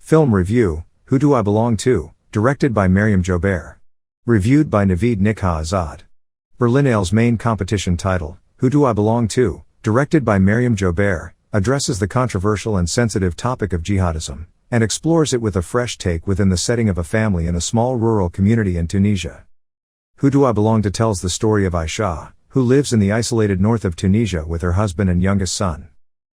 Film Review, Who Do I Belong To?, directed by Meryam Joobeur. Reviewed by Navid. Nikkhah Azad. Berlinale's main competition title, Who Do I Belong To?, directed by Meryam Joobeur, addresses the controversial and sensitive topic of jihadism, and explores it with a fresh take within the setting of a family in a small rural community in Tunisia. Who Do I Belong To tells the story of Aisha, who lives in the isolated north of Tunisia with her husband and youngest son.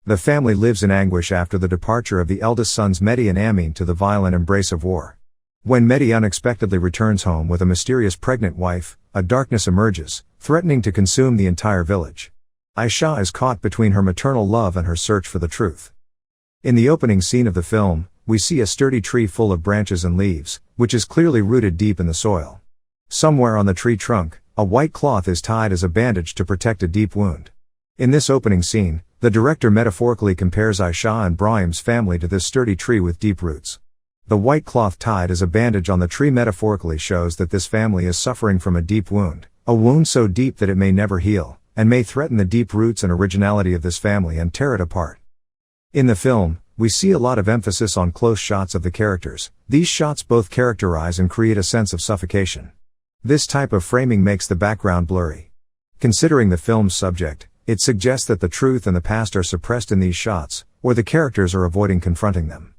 The family lives in anguish after the departure of the eldest sons Mehdi and Amin to the violent embrace of war. When Mehdi unexpectedly returns home with a mysterious pregnant wife, a darkness emerges, threatening to consume the entire village. Aisha is caught between her maternal love and her search for the truth. In the opening scene of the film, we see a sturdy tree full of branches and leaves, which is clearly rooted deep in the soil. Somewhere on the tree trunk, a white cloth is tied as a bandage to protect a deep wound. In this opening scene, the director metaphorically compares Aisha and Brahim's family to this sturdy tree with deep roots. The white cloth tied as a bandage on the tree metaphorically shows that this family is suffering from a deep wound, a wound so deep that it may never heal, and may threaten the deep roots and originality of this family and tear it apart. In the film, we see a lot of emphasis on close shots of the characters. These shots both characterize and create a sense of suffocation. This type of framing makes the background blurry. Considering the film's subject, it suggests that the truth and the past are suppressed in these shots, or the characters are avoiding confronting them.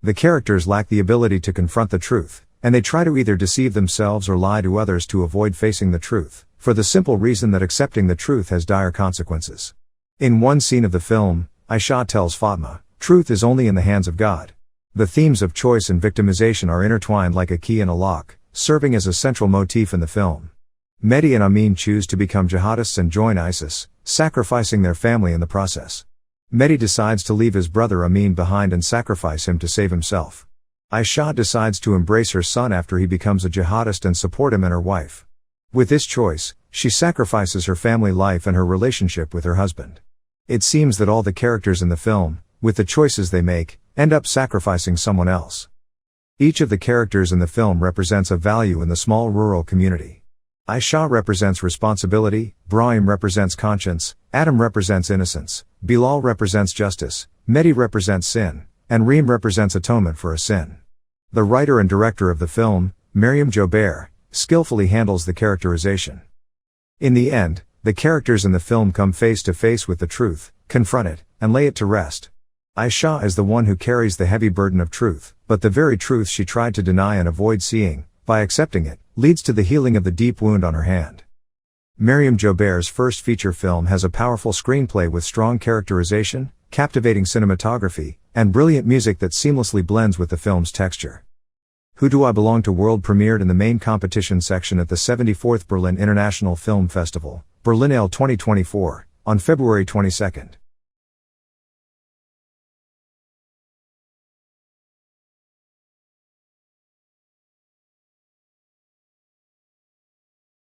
The characters lack the ability to confront the truth, and they try to either deceive themselves or lie to others to avoid facing the truth, for the simple reason that accepting the truth has dire consequences. In one scene of the film, Aisha tells Fatma, "Truth is only in the hands of God." The themes of choice and victimization are intertwined like a key in a lock, serving as a central motif in the film. Mehdi and Amin choose to become jihadists and join ISIS, sacrificing their family in the process. Mehdi decides to leave his brother Amin behind and sacrifice him to save himself. Aisha decides to embrace her son after he becomes a jihadist and support him and her wife. With this choice, she sacrifices her family life and her relationship with her husband. It seems that all the characters in the film, with the choices they make, end up sacrificing someone else. Each of the characters in the film represents a value in the small rural community. Aisha represents responsibility, Brahim represents conscience, Adam represents innocence, Bilal represents justice, Mehdi represents sin, and Reem represents atonement for a sin. The writer and director of the film, Meryam Joobeur, skillfully handles the characterization. In the end, the characters in the film come face to face with the truth, confront it, and lay it to rest. Aisha is the one who carries the heavy burden of truth, but the very truth she tried to deny and avoid seeing, by accepting it, leads to the healing of the deep wound on her hand. Meryam Joobeur's first feature film has a powerful screenplay with strong characterization, captivating cinematography, and brilliant music that seamlessly blends with the film's texture. Who Do I Belong To world premiered in the main competition section at the 74th Berlin International Film Festival, Berlinale 2024, on February 22.